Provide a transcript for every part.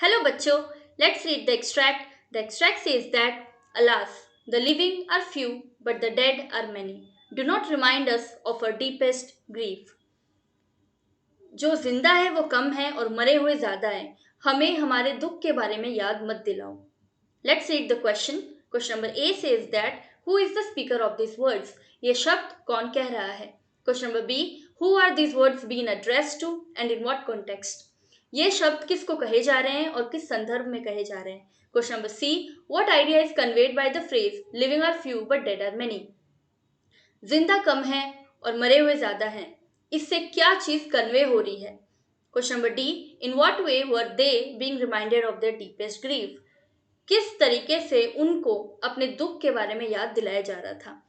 Hello, bachcho. Let's read the extract. The extract says that, alas, the living are few, but the dead are many. Do not remind us of our deepest grief. जो जिंदा है वो कम है और मरे हुए ज्यादा हैं. हमें हमारे दुख के बारे में याद मत दिलाओ. Let's read the question. Question number A says that who is the speaker of these words? ये शब्द कौन कह रहा है? Question number B, who are these words being addressed to and in what context? ये शब्द किसको कहे जा रहे हैं और किस संदर्भ में कहे जा रहे हैं? Question number C, what idea is conveyed by the phrase living are few but dead are many? जिंदा कम है और मरे हुए ज्यादा हैं. इससे क्या चीज कन्वे हो रही है? Question number D, in what way were they being reminded of their deepest grief? किस तरीके से उनको अपने दुख के बारे में याद दिलाया जा रहा था?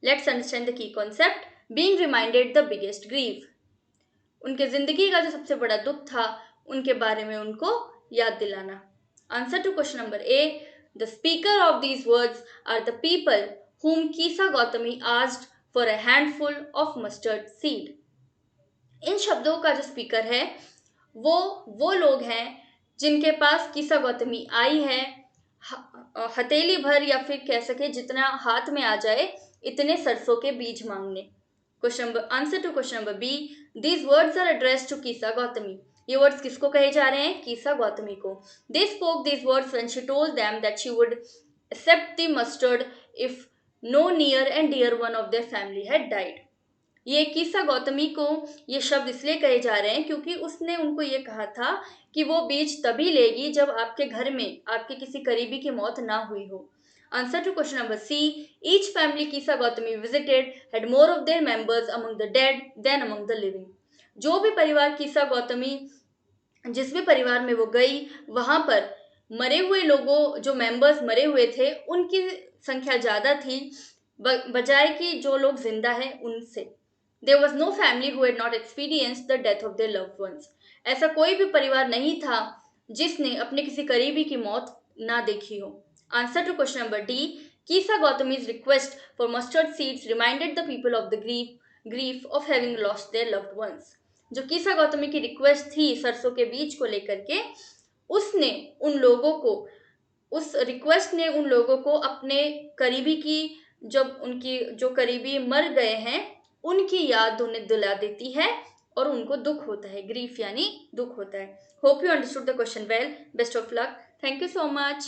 Let's understand the key concept. Being reminded the biggest grief. उनके जिंदगी का जो सबसे बड़ा दुख था उनके बारे में उनको याद दिलाना. Answer to question number A, the speaker of these words are the people whom Kisa Gautami asked for a handful of mustard seed. इन शब्दों का जो स्पीकर है वो लोग हैं जिनके पास कीसा गौतमी आई है हथेली भर या फिर कह सके जितना हाथ में आ जाए इतने सरसों के बीज मांगने. Question answer to question number B, these words are addressed to Kisa Gautami. ये वर्ड्स किसको कहे जा रहे हैं? कीसा गौतमी को. They spoke these words when she told them that she would accept the mustard if no near and dear one of their family had died. ये कीसा गौतमी को ये शब्द इसलिए कहे जा रहे हैं क्योंकि उसने उनको ये कहा था कि वो बीज तभी लेगी जब आपके घर में आपके किसी करीबी की मौत ना हुई हो. Answer to question number C, each family Kisa Gautami visited had more of their members among the dead than among the living. जो भी परिवार कीसा गौतमी जिस भी परिवार में वो गई वहां पर मरे हुए लोगों जो मेंबर्स मरे हुए थे उनकी संख्या ज्यादा थी बजाय कि जो लोग जिंदा हैं उनसे. There was no family who had not experienced the death of their loved ones. ऐसा कोई भी परिवार नहीं था जिसने अपने किसी करीबी की मौत ना देखी हो. Answer to question number D, Kisa Gautami's request for mustard seeds reminded the people of the grief of having lost their loved ones. जो कीसा गौतमी की रिक्वेस्ट थी सरसों के बीज को लेकर के, उसने उन लोगों को उस रिक्वेस्ट ने उन लोगों को अपने करीबी की जब उनकी जो करीबी मर गए हैं उनकी याद उन्हें दिला देती है और उनको दुख होता है. ग्रीफ यानी दुख होता है. Hope you understood the question well. Best of luck. Thank you so much.